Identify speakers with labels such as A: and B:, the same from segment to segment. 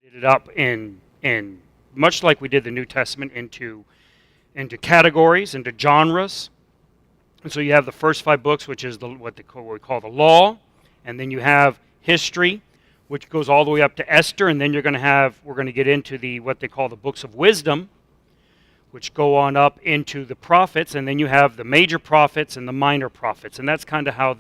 A: It up in much like we did the New Testament into categories, into genres. And so you have the first 5 books, which is what we call the law, and then you have history, which goes all the way up to Esther, and then we're going to get into what they call the books of wisdom, which go on up into the prophets, and then you have the major prophets and the minor prophets, and that's kind of how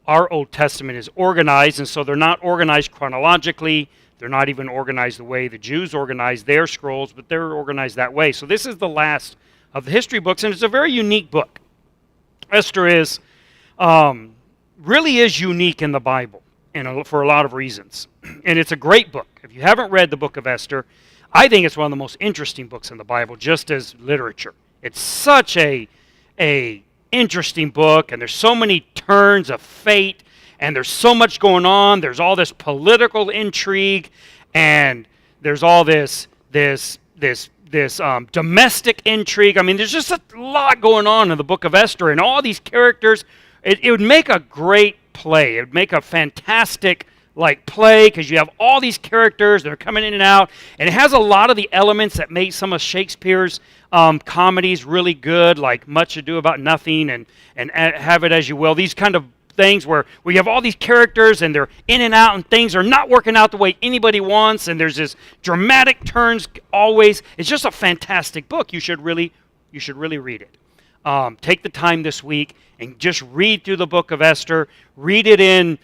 A: our Old Testament is organized. And so they're not organized chronologically. They're not even organized the way the Jews organized their scrolls, but they're organized that way. So this is the last of the history books, and it's a very unique book. Esther really is unique in the Bible, for a lot of reasons. And it's a great book. If you haven't read the book of Esther, I think it's one of the most interesting books in the Bible, just as literature. It's such a interesting book, and there's so many turns of fate, and there's so much going on. There's all this political intrigue, and there's all this domestic intrigue. I mean, there's just a lot going on in the book of Esther, and all these characters. It would make a great play. It would make a fantastic play, because you have all these characters that are coming in and out, and it has a lot of the elements that make some of Shakespeare's comedies really good, like Much Ado About Nothing and Have It As You Will. These kind of things where you have all these characters and they're in and out, and things are not working out the way anybody wants, and there's this dramatic turns always. It's just a fantastic book. You should really read it. Take the time this week and just read through the book of Esther. Read it in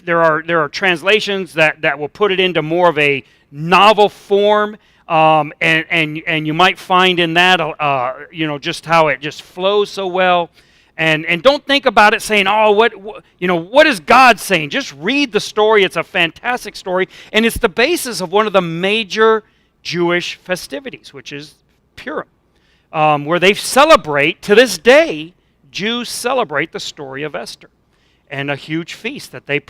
A: there are translations that will put it into more of a novel form, and you might find in that just how it just flows so well. And don't think about it saying, what is God saying? Just read the story. It's a fantastic story, and it's the basis of one of the major Jewish festivities, which is Purim, where they celebrate, to this day, Jews celebrate the story of Esther, and a huge feast that they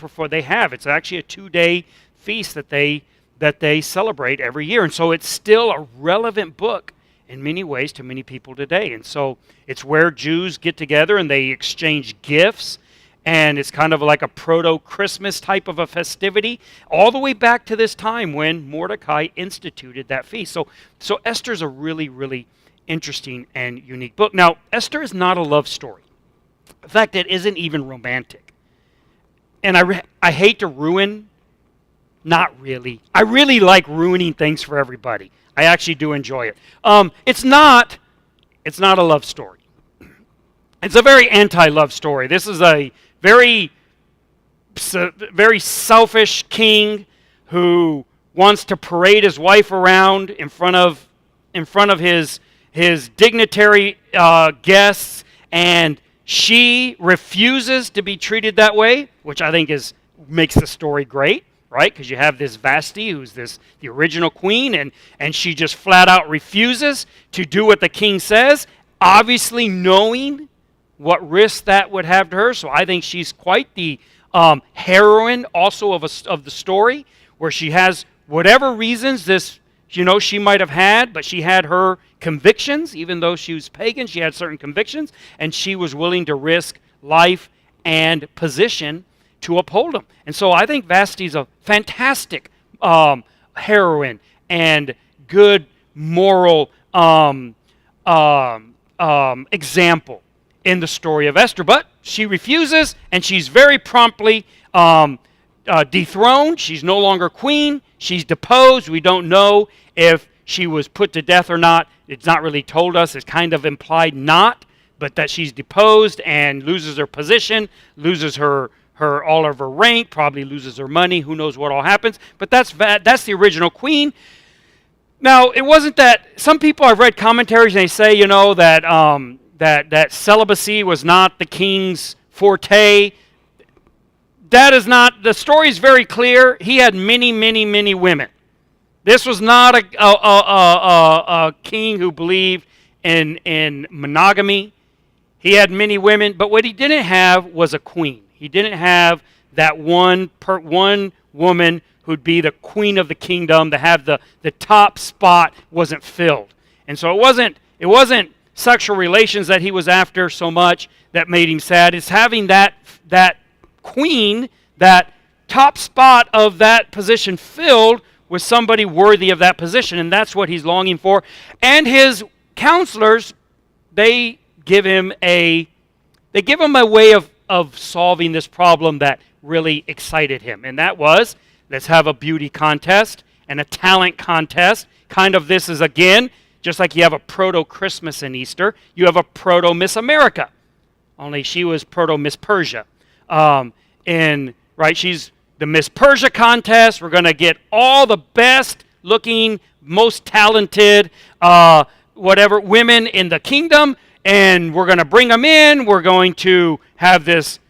A: have. It's actually a 2-day feast that they celebrate every year, and so it's still a relevant book in many ways to many people today. And so it's where Jews get together and they exchange gifts, and it's kind of like a proto-Christmas type of a festivity, all the way back to this time when Mordecai instituted that feast. So Esther's a really, really interesting and unique book. Now, Esther is not a love story. In fact, it isn't even romantic. And I hate to ruin, not really. I really like ruining things for everybody. I actually do enjoy it. It's not a love story. It's a very anti-love story. This is a very selfish king who wants to parade his wife around in front of his dignitary guests, and she refuses to be treated that way, which I think makes the story great. Right? Because you have this Vashti, who's the original queen, and she just flat out refuses to do what the king says, obviously knowing what risk that would have to her. So I think she's quite the heroine also of the story, where she has whatever reasons she might have had, but she had her convictions. Even though she was pagan, she had certain convictions, and she was willing to risk life and position to uphold them. And so I think Vashti's a fantastic heroine and good moral example in the story of Esther. But she refuses, and she's very promptly dethroned. She's no longer queen. She's deposed. We don't know if she was put to death or not. It's not really told us. It's kind of implied not, but that she's deposed and loses her position, loses her all of her rank, probably loses her money. Who knows what all happens? But that's the original queen. Now, it wasn't that. Some people, I've read commentaries and they say, that celibacy was not the king's forte. That is not. The story is very clear. He had many, many, many women. This was not a king who believed in monogamy. He had many women, but what he didn't have was a queen. He didn't have that one woman who'd be the queen of the kingdom, to have the top spot wasn't filled. And so it wasn't sexual relations that he was after so much that made him sad. It's having that queen, that top spot of that position filled with somebody worthy of that position, and that's what he's longing for. And his counselors, they give him a way of solving this problem that really excited him, and that was, let's have a beauty contest and a talent contest. Kind of this is, again, just like you have a proto-Christmas and Easter, you have a proto-Miss America. Only she was proto-Miss Persia. She's the Miss Persia contest. We're going to get all the best looking, most talented, women in the kingdom, and we're going to bring them in. We're going to have this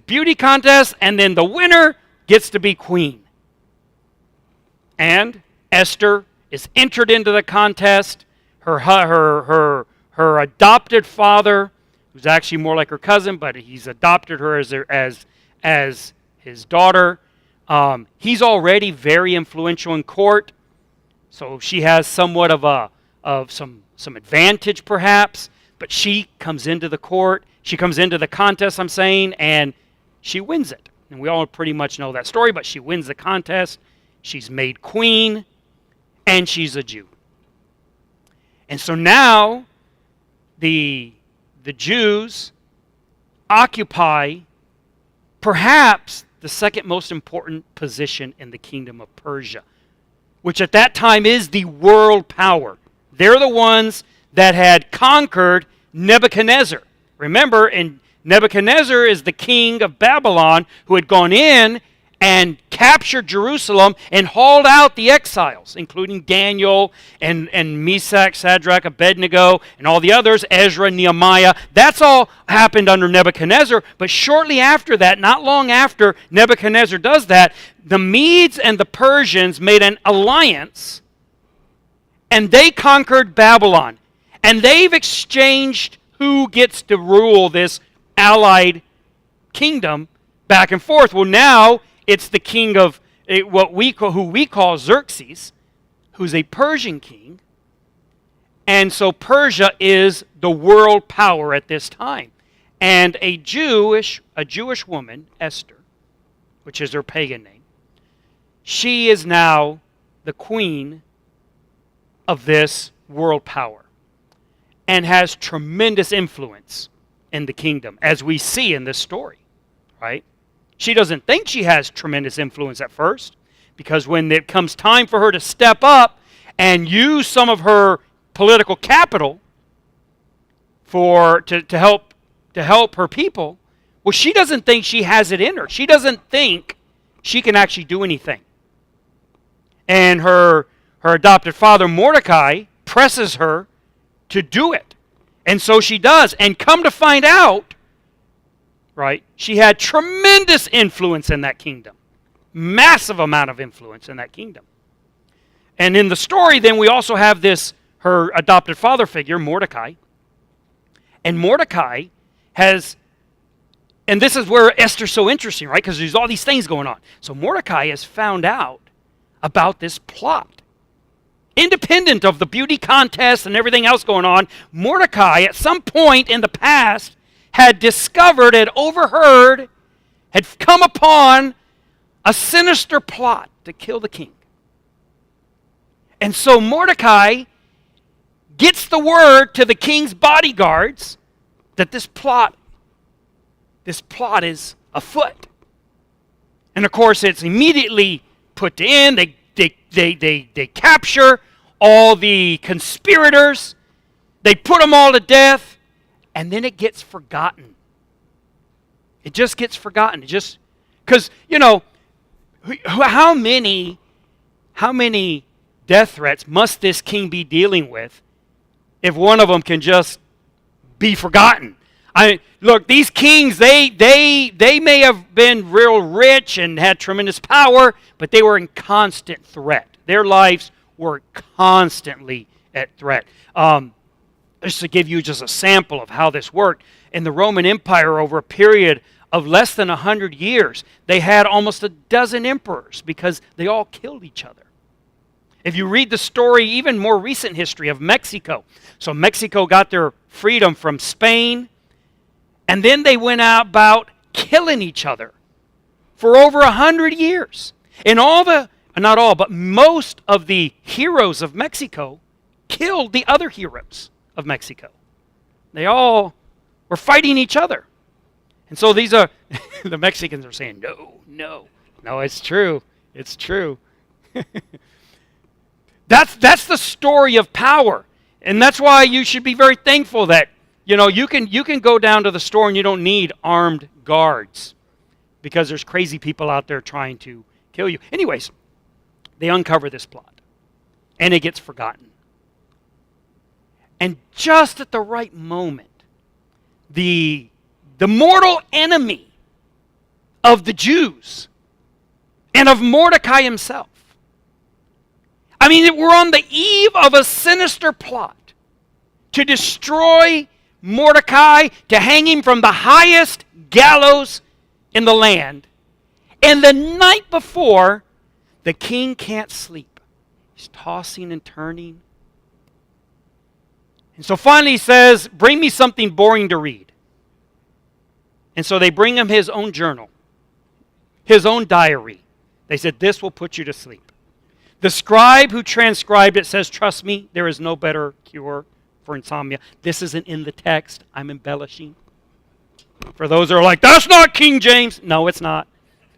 A: beauty contest, and then the winner gets to be queen. And Esther is entered into the contest. Her adopted father, who's actually more like her cousin, but he's adopted her as his daughter. He's already very influential in court, so she has somewhat of some advantage perhaps. But she comes into the court. She comes into the contest, I'm saying, and she wins it. And we all pretty much know that story, but she wins the contest. She's made queen, and she's a Jew. And so now the Jews occupy perhaps the second most important position in the kingdom of Persia, which at that time is the world power. They're the ones that had conquered Nebuchadnezzar. Remember, Nebuchadnezzar is the king of Babylon who had gone in and captured Jerusalem and hauled out the exiles, including Daniel and Meshach, Shadrach, Abednego, and all the others, Ezra, Nehemiah. That's all happened under Nebuchadnezzar. But shortly after that, not long after Nebuchadnezzar does that, the Medes and the Persians made an alliance, and they conquered Babylon. And they've exchanged who gets to rule this allied kingdom back and forth. Well, now it's the king of who we call Xerxes, who's a Persian king. And so Persia is the world power at this time. And a Jewish woman, Esther, which is her pagan name, she is now the queen of this world power and has tremendous influence in the kingdom, as we see in this story, right? She doesn't think she has tremendous influence at first, because when it comes time for her to step up and use some of her political capital to help her people, well, she doesn't think she has it in her. She doesn't think she can actually do anything. And her adopted father, Mordecai, presses her to do it. And so she does. And come to find out, right, she had tremendous influence in that kingdom. Massive amount of influence in that kingdom. And in the story, then, we also have her adopted father figure, Mordecai. And Mordecai has, and this is where Esther's so interesting, right? Because there's all these things going on. So Mordecai has found out about this plot. Independent of the beauty contest and everything else going on, Mordecai, at some point in the past, had discovered, had overheard, had come upon a sinister plot to kill the king. And so Mordecai gets the word to the king's bodyguards that this plot is afoot. And of course, it's immediately put in. They capture all the conspirators. They put them all to death. And then it gets forgotten. It just gets forgotten. It just, because, how many death threats must this king be dealing with if one of them can just be forgotten? Look, these kings, they may have been real rich and had tremendous power, but they were in constant threat. Their lives were constantly at threat. Just to give you just a sample of how this worked, in the Roman Empire, over a period of less than 100 years, they had almost a dozen emperors because they all killed each other. If you read the story, even more recent history of Mexico. So Mexico got their freedom from Spain, and then they went out about killing each other for over 100 years. And not all, but most of the heroes of Mexico killed the other heroes of Mexico. They all were fighting each other. And so these are, the Mexicans are saying, no, it's true. It's true. That's the story of power. And that's why you should be very thankful that, you can go down to the store and you don't need armed guards because there's crazy people out there trying to kill you. Anyways, they uncover this plot and it gets forgotten. And just at the right moment, the mortal enemy of the Jews and of Mordecai himself. I mean, we're on the eve of a sinister plot to destroy Mordecai, to hang him from the highest gallows in the land. And the night before, the king can't sleep. He's tossing and turning. And so finally he says, bring me something boring to read. And so they bring him his own journal, his own diary. They said, this will put you to sleep. The scribe who transcribed it says, trust me, there is no better cure for insomnia. This isn't in the text. I'm embellishing. For those who are like, that's not King James. No, it's not.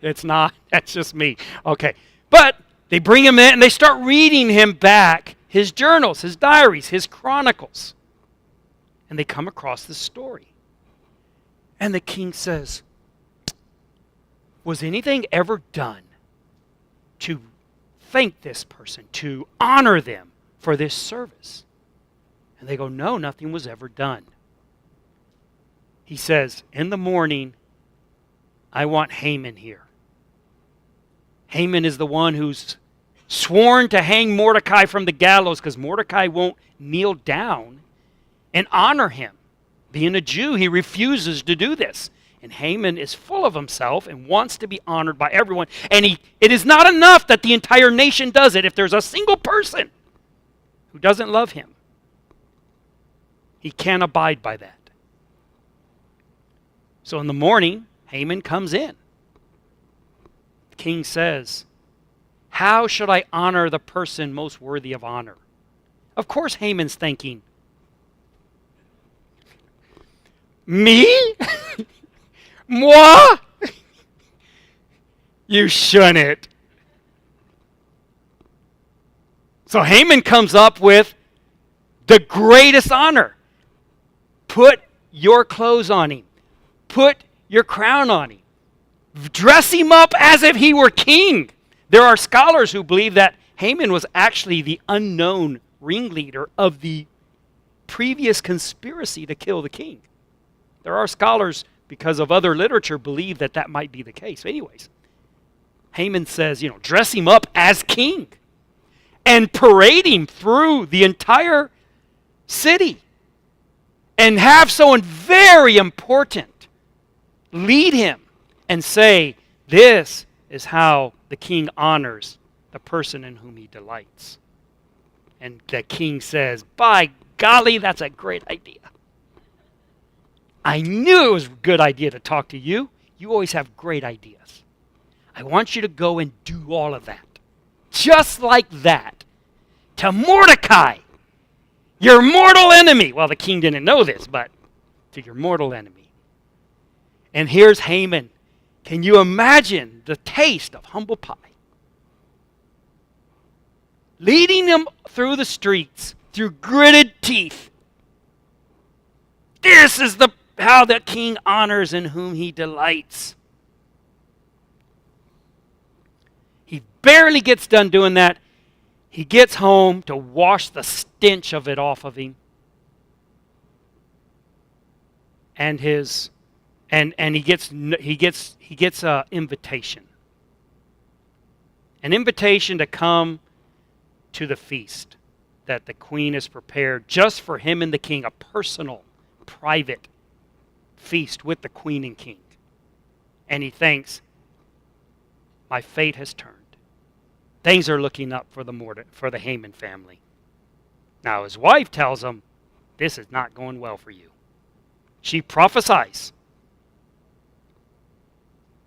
A: It's not. That's just me. Okay. But they bring him in and they start reading him back his journals, his diaries, his chronicles. And they come across this story. And the king says, was anything ever done to thank this person, to honor them for this service? And they go, no, nothing was ever done. He says, in the morning, I want Haman here. Haman is the one who's sworn to hang Mordecai from the gallows because Mordecai won't kneel down and honor him. Being a Jew, he refuses to do this. And Haman is full of himself and wants to be honored by everyone. And it is not enough that the entire nation does it. If there's a single person who doesn't love him, he can't abide by that. So in the morning, Haman comes in. The king says, how should I honor the person most worthy of honor? Of course, Haman's thinking, me? Moi? You shouldn't. So Haman comes up with the greatest honor. Put your clothes on him. Put your crown on him. Dress him up as if he were king. There are scholars who believe that Haman was actually the unknown ringleader of the previous conspiracy to kill the king. There are scholars, because of other literature, believe that that might be the case. Anyways, Haman says, dress him up as king and parade him through the entire city and have someone very important lead him and say, this is how the king honors the person in whom he delights. And the king says, by golly, that's a great idea. I knew it was a good idea to talk to you. You always have great ideas. I want you to go and do all of that. Just like that. To Mordecai, your mortal enemy. Well, the king didn't know this, but to your mortal enemy. And here's Haman. Can you imagine the taste of humble pie? Leading him through the streets, through gritted teeth. This is how the king honors in whom he delights. He barely gets done doing that. He gets home to wash the stench of it off of him. And he gets an invitation. An invitation to come to the feast that the queen has prepared just for him and the king, a personal, private feast with the queen and king. And he thinks, my fate has turned. Things are looking up for the Haman family. Now his wife tells him, this is not going well for you. She prophesies.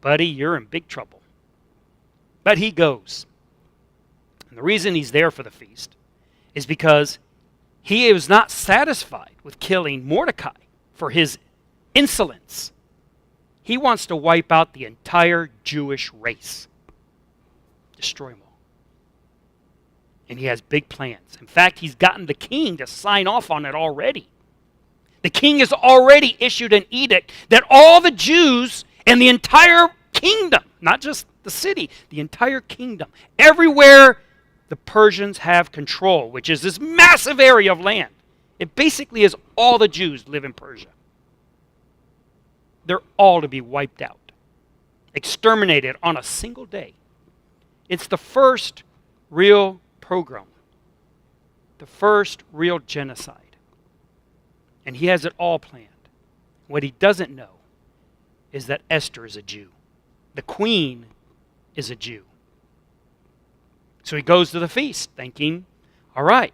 A: buddy, you're in big trouble. But he goes. And the reason he's there for the feast is because he was not satisfied with killing Mordecai for his insolence. He wants to wipe out the entire Jewish race. Destroy them all. And he has big plans. In fact, he's gotten the king to sign off on it already. The king has already issued an edict that all the Jews and the entire kingdom, not just the city, the entire kingdom, everywhere the Persians have control, which is this massive area of land. It basically is all the Jews live in Persia. They're all to be wiped out, exterminated on a single day. It's the first real pogrom, the first real genocide. And he has it all planned. What he doesn't know is that Esther is a Jew. The queen is a Jew. So he goes to the feast thinking, all right,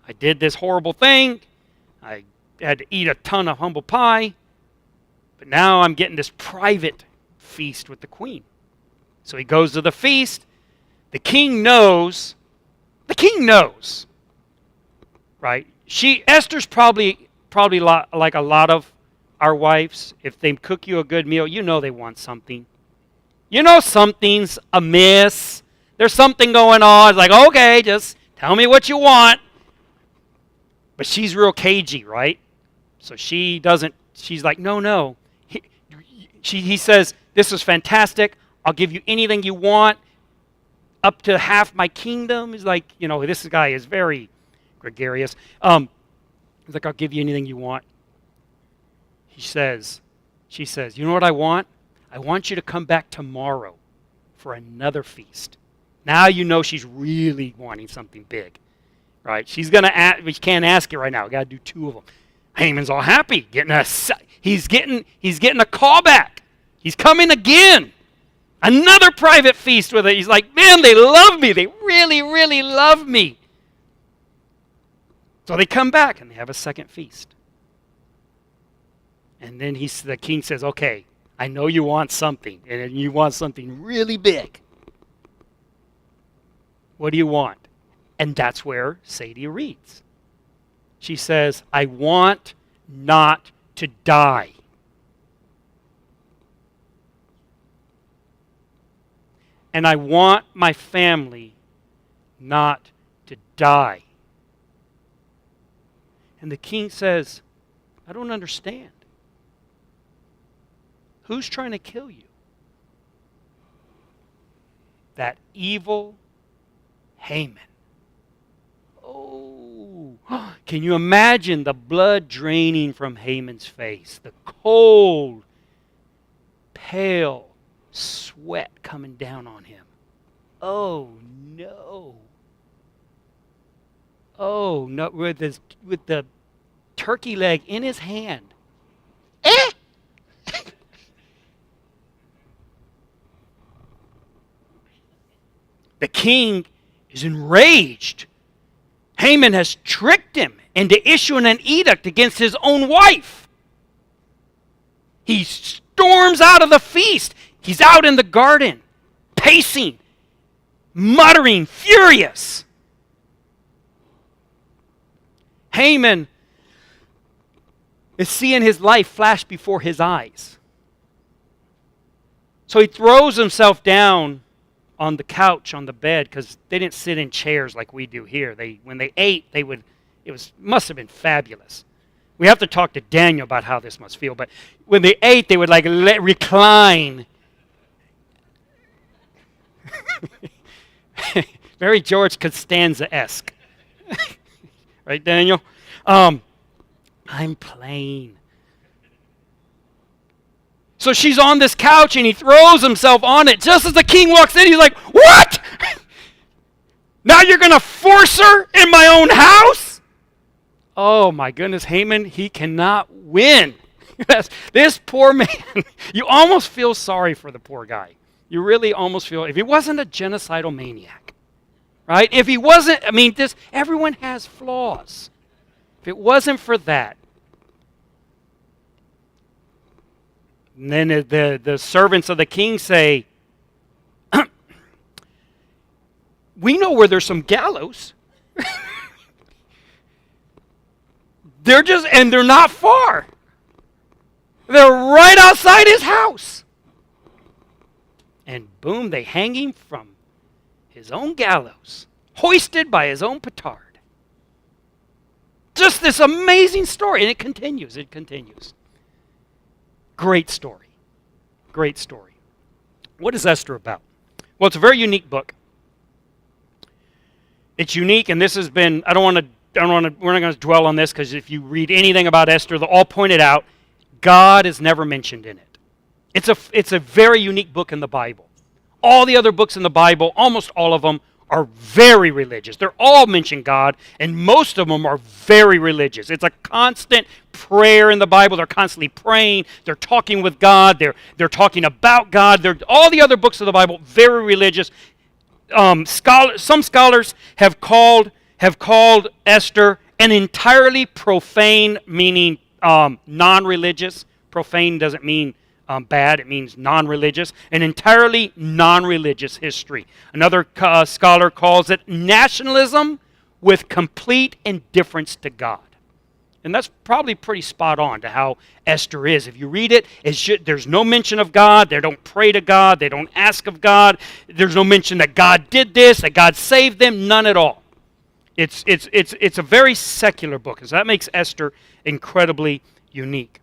A: I did this horrible thing. I had to eat a ton of humble pie. But now I'm getting this private feast with the queen. So he goes to the feast. The king knows. Right? Esther's probably like a lot of our wives. If they cook you a good meal, you know they want something. You know something's amiss. There's something going on. It's like, okay, just tell me what you want. But she's real cagey, right? So she's like, no. He says, this is fantastic. I'll give you anything you want. Up to half my kingdom. He's like, this guy is very gregarious. He's like, I'll give you anything you want. She says, you know what I want? I want you to come back tomorrow for another feast. Now you know she's really wanting something big, right? She's going to ask, we can't ask it right now. We got to do 2 of them. Haman's all happy. He's getting a call back. He's coming again. Another private feast with it. He's like, man, they love me. They really, really love me. So they come back and they have a second feast. And then the king says, okay, I know you want something. And you want something really big. What do you want? And that's where Sadie reads. She says, I want not to die. And I want my family not to die. And the king says, I don't understand. Who's trying to kill you? That evil Haman. Oh, can you imagine the blood draining from Haman's face? The cold, pale sweat coming down on him. Oh no. Oh no, with the turkey leg in his hand. The king is enraged. Haman has tricked him into issuing an edict against his own wife. He storms out of the feast. He's out in the garden, pacing, muttering, furious. Haman is seeing his life flash before his eyes. So he throws himself down on the couch, on the bed, because they didn't sit in chairs like we do here. When they ate, must have been fabulous. We have to talk to Daniel about how this must feel, but when they ate, they would recline. Very George Costanza-esque. Right, Daniel? I'm plain. So she's on this couch and he throws himself on it. Just as the king walks in, he's like, what? Now you're going to force her in my own house? Oh my goodness, Haman, he cannot win. This poor man, you almost feel sorry for the poor guy. You really almost feel, if he wasn't a genocidal maniac, right? If he wasn't, everyone has flaws. If it wasn't for that, And then the servants of the king say, we know where there's some gallows. They're not far. They're right outside his house. And boom, they hang him from his own gallows, hoisted by his own petard. Just this amazing story. And it continues. Great story. Great story. What is Esther about? Well, it's a very unique book. It's unique, and this has been, we're not going to dwell on this, because if you read anything about Esther, they'll all point it out. God is never mentioned in it. It's a very unique book in the Bible. All the other books in the Bible, almost all of them, are very religious. They're all mention God, and most of them are very religious. It's a constant prayer in the Bible. They're constantly praying. They're talking with God. They're talking about God. All the other books of the Bible, very religious. Some scholars have called Esther an entirely profane, meaning non-religious. Profane doesn't mean bad, it means non-religious. An entirely non-religious history. Another scholar calls it nationalism with complete indifference to God. And that's probably pretty spot on to how Esther is. If you read it, there's no mention of God. They don't pray to God. They don't ask of God. There's no mention that God did this, that God saved them. None at all. It's a very secular book. And so that makes Esther incredibly unique.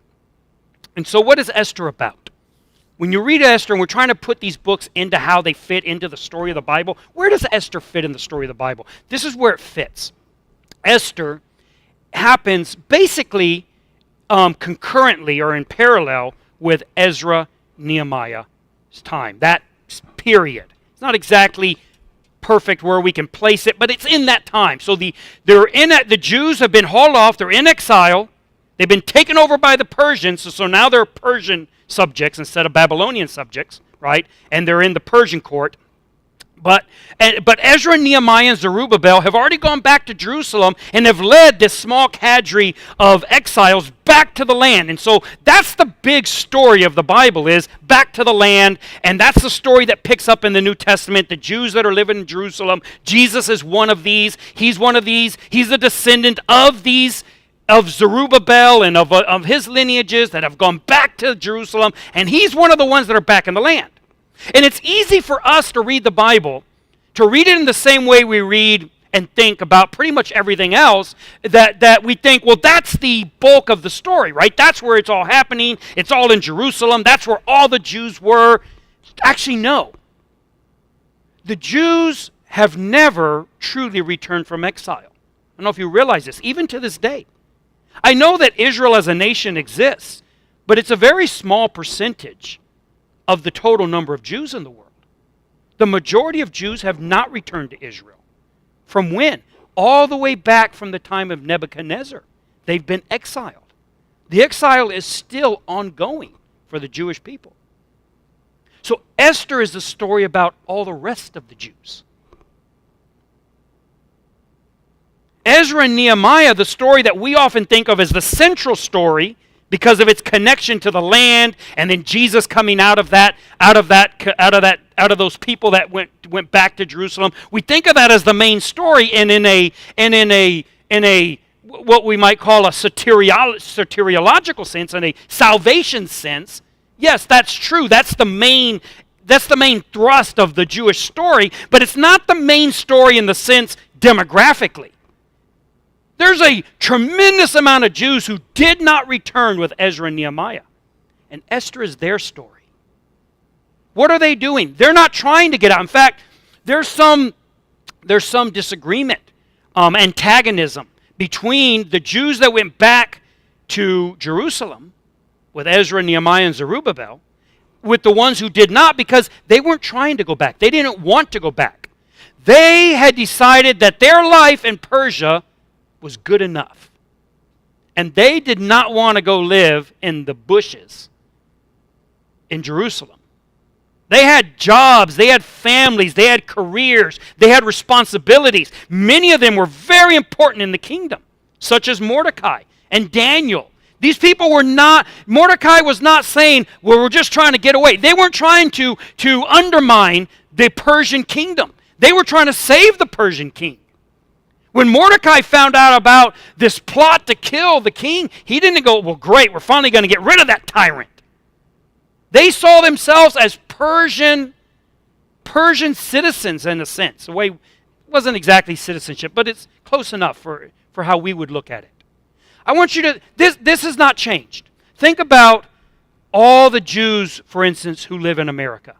A: And so what is Esther about? When you read Esther, and we're trying to put these books into how they fit into the story of the Bible, where does Esther fit in the story of the Bible? This is where it fits. Esther happens basically concurrently or in parallel with Ezra, Nehemiah's time. That period. It's not exactly perfect where we can place it, but it's in that time. So the Jews have been hauled off. They're in exile. They've been taken over by the Persians, so now they're Persian subjects instead of Babylonian subjects, right? And they're in the Persian court. But Ezra, Nehemiah, and Zerubbabel have already gone back to Jerusalem and have led this small cadre of exiles back to the land. And so that's the big story of the Bible, is back to the land. And that's the story that picks up in the New Testament. The Jews that are living in Jerusalem. Jesus is one of these. He's one of these. He's a descendant of these, of Zerubbabel and of his lineages that have gone back to Jerusalem. And he's one of the ones that are back in the land. And it's easy for us to read the Bible, to read it in the same way we read and think about pretty much everything else, that we think, well, that's the bulk of the story, right? That's where it's all happening. It's all in Jerusalem. That's where all the Jews were. Actually, no. The Jews have never truly returned from exile. I don't know if you realize this, even to this day. I know that Israel as a nation exists, but it's a very small percentage of the total number of Jews in the world. The majority of Jews have not returned to Israel. From when? All the way back from the time of Nebuchadnezzar. They've been exiled. The exile is still ongoing for the Jewish people. So Esther is the story about all the rest of the Jews. Ezra and Nehemiah, the story that we often think of as the central story, because of its connection to the land, and then Jesus coming out of those people that went back to Jerusalem. We think of that as the main story, and in a what we might call a soteriological sense, in a salvation sense. Yes, that's true. That's the main thrust of the Jewish story, but it's not the main story in the sense demographically. There's a tremendous amount of Jews who did not return with Ezra and Nehemiah. And Esther is their story. What are they doing? They're not trying to get out. In fact, there's some disagreement, antagonism between the Jews that went back to Jerusalem with Ezra, Nehemiah, and Zerubbabel with the ones who did not, because they weren't trying to go back. They didn't want to go back. They had decided that their life in Persia was good enough. And they did not want to go live in the bushes in Jerusalem. They had jobs, they had families, they had careers, they had responsibilities. Many of them were very important in the kingdom, such as Mordecai and Daniel. These people were not, Mordecai was not saying, well, we're just trying to get away. They weren't trying to undermine the Persian kingdom. They were trying to save the Persian king. When Mordecai found out about this plot to kill the king, he didn't go, well, great, we're finally going to get rid of that tyrant. They saw themselves as Persian citizens in a sense. The way, it wasn't exactly citizenship, but it's close enough for how we would look at it. I want you to, this has not changed. Think about all the Jews, for instance, who live in America.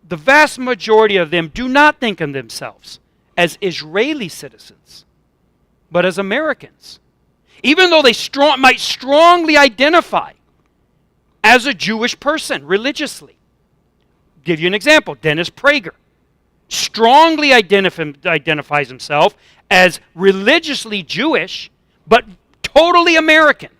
A: The vast majority of them do not think of themselves as Israeli citizens, but as Americans. Even though they might strongly identify as a Jewish person religiously. Give you an example. Dennis Prager strongly identifies himself as religiously Jewish, but totally American.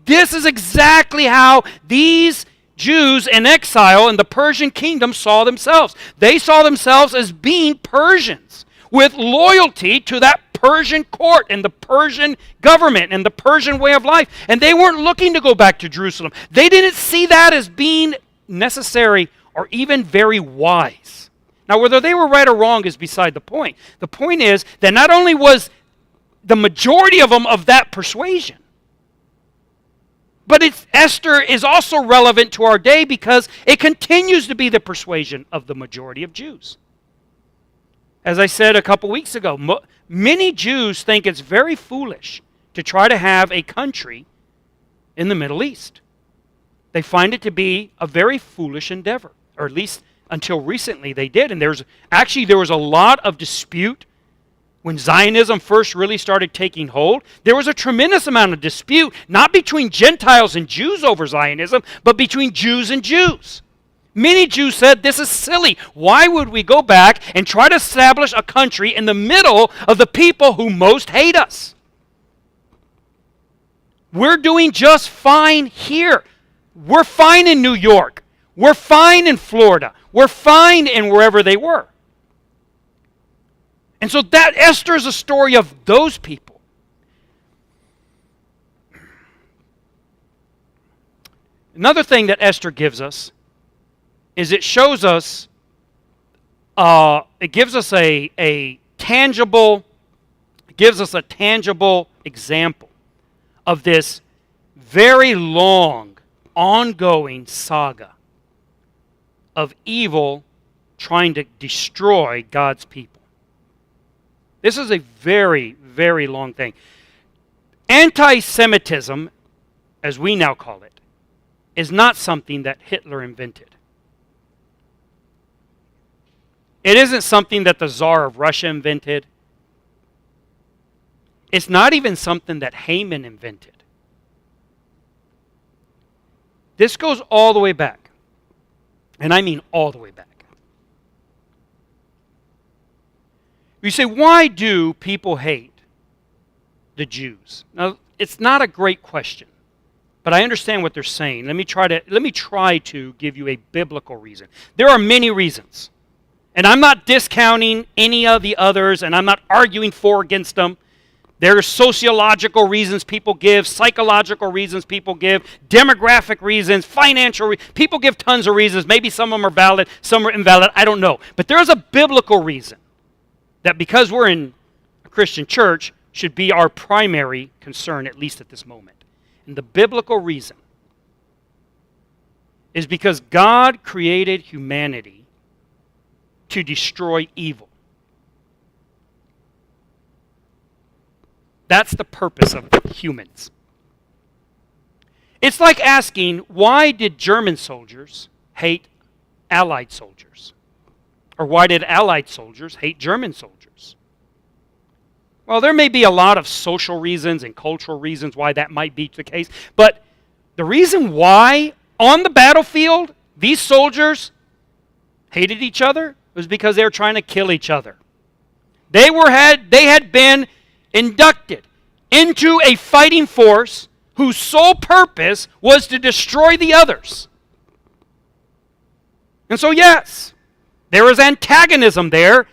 A: This is exactly how these Jews in exile in the Persian kingdom saw themselves. They saw themselves as being Persians with loyalty to that Persian court and the Persian government and the Persian way of life. And they weren't looking to go back to Jerusalem. They didn't see that as being necessary or even very wise. Now, whether they were right or wrong is beside the point. The point is that not only was the majority of them of that persuasion, but Esther is also relevant to our day because it continues to be the persuasion of the majority of Jews. As I said a couple weeks ago, many Jews think it's very foolish to try to have a country in the Middle East. They find it to be a very foolish endeavor, or at least until recently they did. And there was a lot of dispute when Zionism first really started taking hold. There was a tremendous amount of dispute, not between Gentiles and Jews over Zionism, but between Jews and Jews. Many Jews said, this is silly. Why would we go back and try to establish a country in the middle of the people who most hate us? We're doing just fine here. We're fine in New York. We're fine in Florida. We're fine in wherever they were. And so that Esther is a story of those people. Another thing that Esther gives us it shows us, it gives us a tangible example of this very long, ongoing saga of evil trying to destroy God's people. This is a very, very long thing. Anti-Semitism, as we now call it, is not something that Hitler invented. It isn't something that the Tsar of Russia invented. It's not even something that Haman invented. This goes all the way back. And I mean all the way back. You say, why do people hate the Jews? Now, it's not a great question, but I understand what they're saying. Let me try to give you a biblical reason. There are many reasons. And I'm not discounting any of the others, and I'm not arguing for or against them. There are sociological reasons people give, psychological reasons people give, demographic reasons, financial reasons. People give tons of reasons. Maybe some of them are valid, some are invalid. I don't know. But there's a biblical reason that because we're in a Christian church should be our primary concern, at least at this moment. And the biblical reason is because God created humanity to destroy evil. That's the purpose of humans. It's like asking, why did German soldiers hate Allied soldiers? Or why did Allied soldiers hate German soldiers? Well, there may be a lot of social reasons and cultural reasons why that might be the case, but the reason why on the battlefield these soldiers hated each other was because they were trying to kill each other. They had been inducted into a fighting force whose sole purpose was to destroy the others. And so yes, there was antagonism there.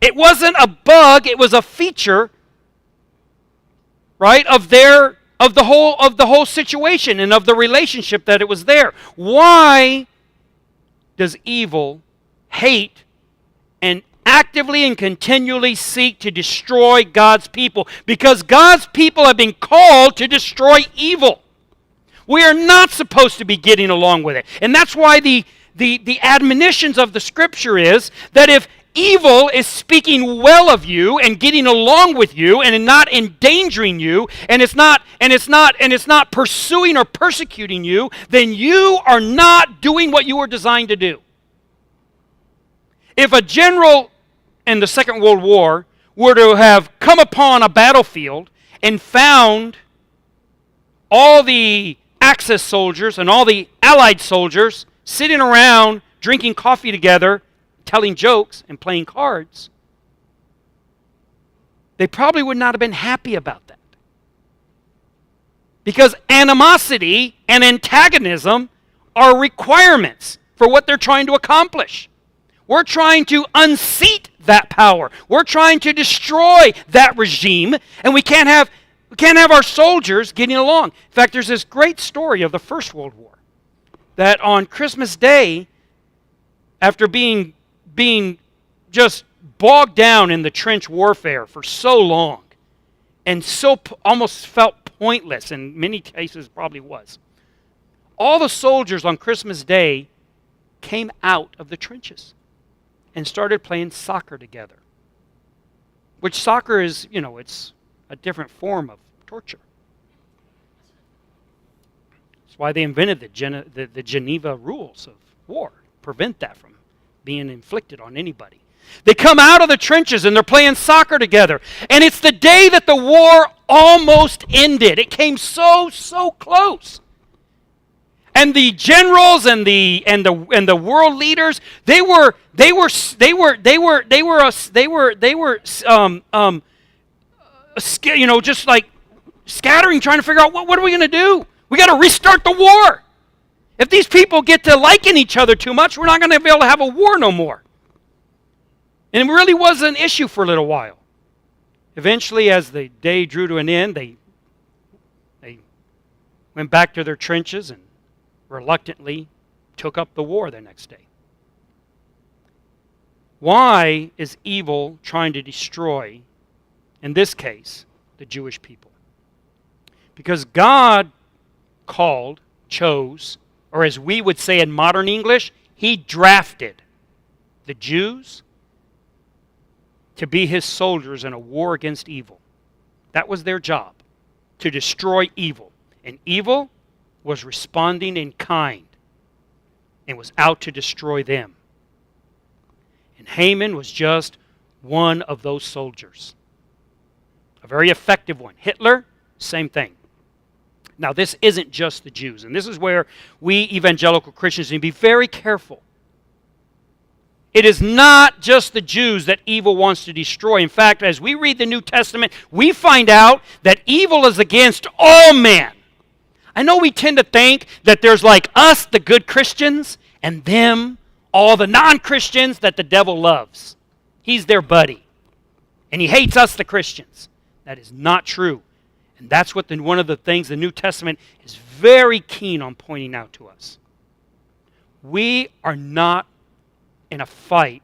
A: It wasn't a bug, it was a feature, right, of their of the whole situation and of the relationship that it was there. Why does evil hate and actively and continually seek to destroy God's people? Because God's people have been called to destroy evil. We are not supposed to be getting along with it. And that's why the admonitions of the Scripture is that if evil is speaking well of you and getting along with you and not endangering you, and it's not pursuing or persecuting you, then you are not doing what you were designed to do. If a general in the Second World War were to have come upon a battlefield and found all the Axis soldiers and all the Allied soldiers sitting around drinking coffee together, telling jokes and playing cards, they probably would not have been happy about that. Because animosity and antagonism are requirements for what they're trying to accomplish. We're trying to unseat that power. We're trying to destroy that regime, and we can't have our soldiers getting along. In fact, there's this great story of the First World War, that on Christmas Day, after being just bogged down in the trench warfare for so long, and so almost felt pointless, in many cases probably was, all the soldiers on Christmas Day came out of the trenches and started playing soccer together. Which soccer is, it's a different form of torture. That's why they invented the Geneva rules of war. Prevent that from being inflicted on anybody. They come out of the trenches and they're playing soccer together. And it's the day that the war almost ended. It came so close. And the generals and the world leaders, they were just like scattering, trying to figure out what are we going to do? We got to restart the war. If these people get to liking each other too much, we're not going to be able to have a war no more. And it really was an issue for a little while. Eventually, as the day drew to an end, they went back to their trenches and reluctantly took up the war the next day. Why is evil trying to destroy, in this case, the Jewish people? Because God chose, or as we would say in modern English, He drafted the Jews to be His soldiers in a war against evil. That was their job, to destroy evil. And evil was responding in kind and was out to destroy them. And Haman was just one of those soldiers. A very effective one. Hitler, same thing. Now, this isn't just the Jews, and this is where we evangelical Christians need to be very careful. It is not just the Jews that evil wants to destroy. In fact, as we read the New Testament, we find out that evil is against all men. I know we tend to think that there's like us, the good Christians, and them, all the non-Christians that the devil loves. He's their buddy. And he hates us, the Christians. That is not true. And that's what one of the things the New Testament is very keen on pointing out to us. We are not in a fight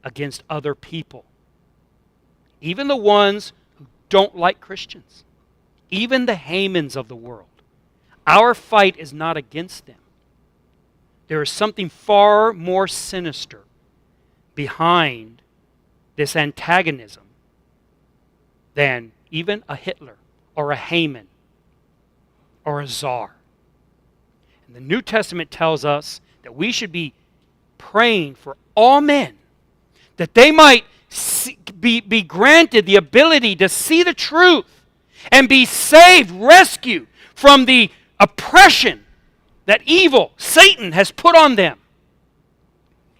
A: against other people. Even the ones who don't like Christians. Even the Hamans of the world. Our fight is not against them. There is something far more sinister behind this antagonism than even a Hitler or a Haman or a czar. And the New Testament tells us that we should be praying for all men, that they might be granted the ability to see the truth and be saved, rescued from the oppression that evil, Satan, has put on them.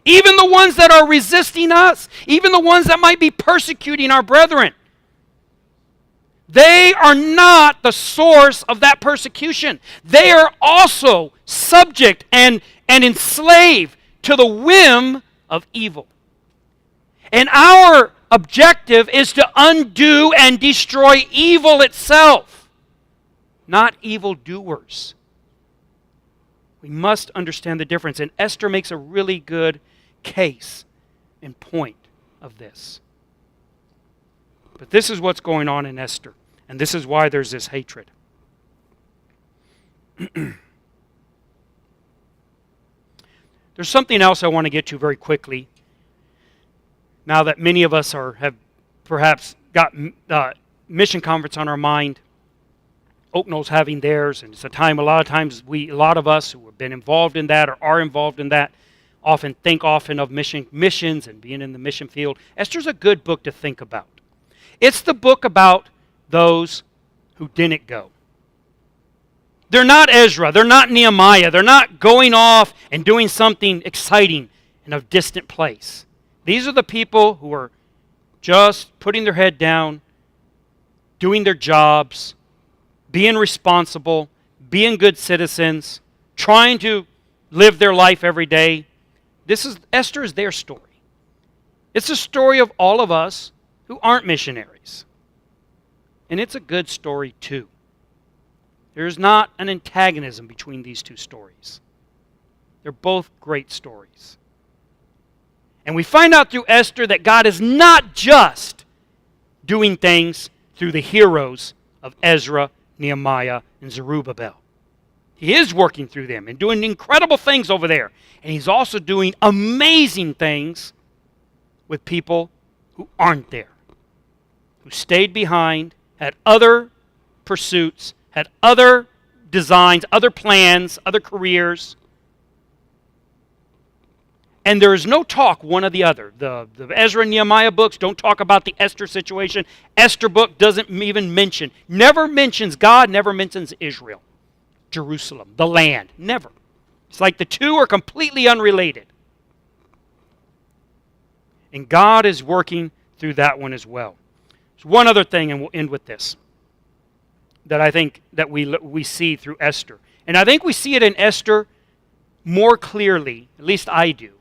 A: Even the ones that are resisting us, even the ones that might be persecuting our brethren, they are not the source of that persecution. They are also subject and enslaved to the whim of evil. And our objective is to undo and destroy evil itself. not evildoers. We must understand the difference. And Esther makes a really good case and point of this. But this is what's going on in Esther. And this is why there's this hatred. There's something else I want to get to very quickly. Now that many of us have perhaps got mission conference on our mind. Oak Knoll's having theirs, and it's a time a lot of us who have been involved in that or are involved in that often think of missions and being in the mission field. Esther's a good book to think about. It's the book about those who didn't go. They're not Ezra, they're not Nehemiah, they're not going off and doing something exciting in a distant place. These are the people who are just putting their head down, doing their jobs, being responsible, being good citizens, trying to live their life every day. Esther is their story. It's a story of all of us who aren't missionaries. And it's a good story too. There's not an antagonism between these two stories. They're both great stories. And we find out through Esther that God is not just doing things through the heroes of Ezra, Nehemiah, and Zerubbabel. He is working through them and doing incredible things over there. And He's also doing amazing things with people who aren't there, who stayed behind, had other pursuits, had other designs, other plans, other careers. And there is no talk one or the other. The Ezra and Nehemiah books don't talk about the Esther situation. Esther book doesn't even mention, never mentions God, never mentions Israel, Jerusalem, the land. Never. It's like the two are completely unrelated. And God is working through that one as well. So one other thing, and we'll end with this, that I think that we see through Esther. And I think we see it in Esther more clearly, at least I do.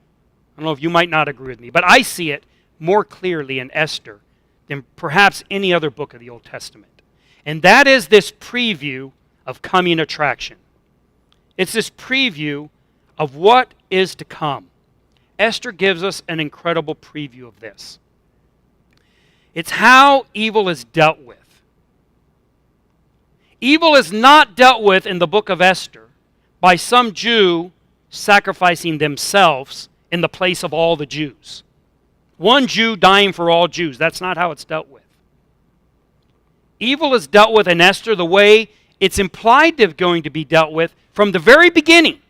A: I don't know if you might not agree with me, but I see it more clearly in Esther than perhaps any other book of the Old Testament. And that is this preview of coming attraction. It's this preview of what is to come. Esther gives us an incredible preview of this. It's how evil is dealt with. Evil is not dealt with in the book of Esther by some Jew sacrificing themselves in the place of all the Jews. One Jew dying for all Jews. That's not how it's dealt with. Evil is dealt with in Esther the way it's implied to going to be dealt with from the very beginning.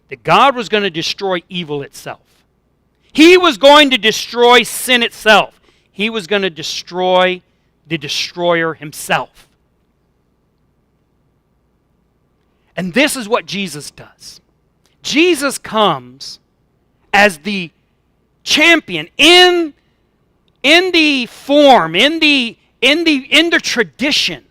A: That God was going to destroy evil itself. He was going to destroy sin itself. He was going to destroy the destroyer himself. And this is what Jesus does. Jesus comes as the champion in the form, in the tradition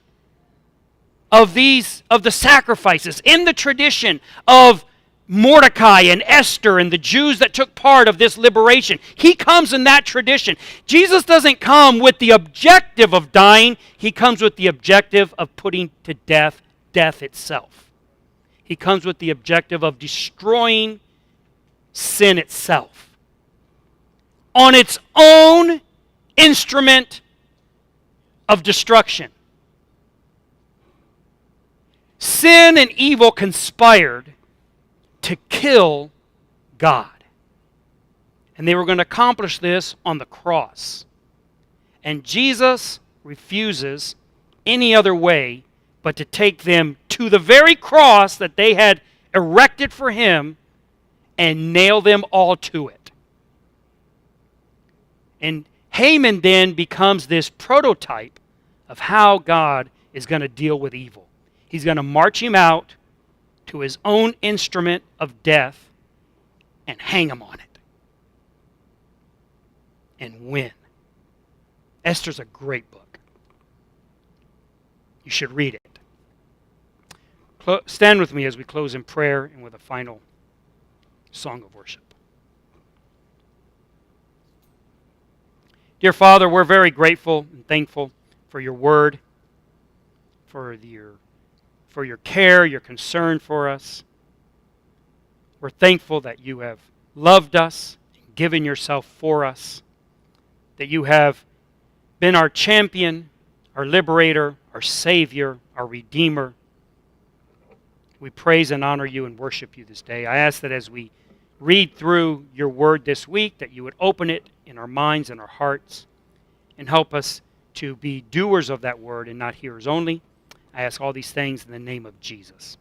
A: of the sacrifices, in the tradition of Mordecai and Esther and the Jews that took part of this liberation. He comes in that tradition. Jesus doesn't come with the objective of dying. He comes with the objective of putting to death itself. He comes with the objective of destroying sin itself on its own instrument of destruction. Sin and evil conspired to kill God. And they were going to accomplish this on the cross. And Jesus refuses any other way but to take them to the very cross that they had erected for him and nail them all to it. And Haman then becomes this prototype of how God is going to deal with evil. He's going to march him out to his own instrument of death and hang him on it. And win. Esther's a great book. You should read it. Stand with me as we close in prayer and with a final song of worship. Dear Father, we're very grateful and thankful for your word, for your for your care, your concern for us. We're thankful that you have loved us, given yourself for us, that you have been our champion, our liberator, our Savior, our Redeemer. We praise and honor you and worship you this day. I ask that as we read through your word this week, that you would open it in our minds and our hearts and help us to be doers of that word and not hearers only. I ask all these things in the name of Jesus.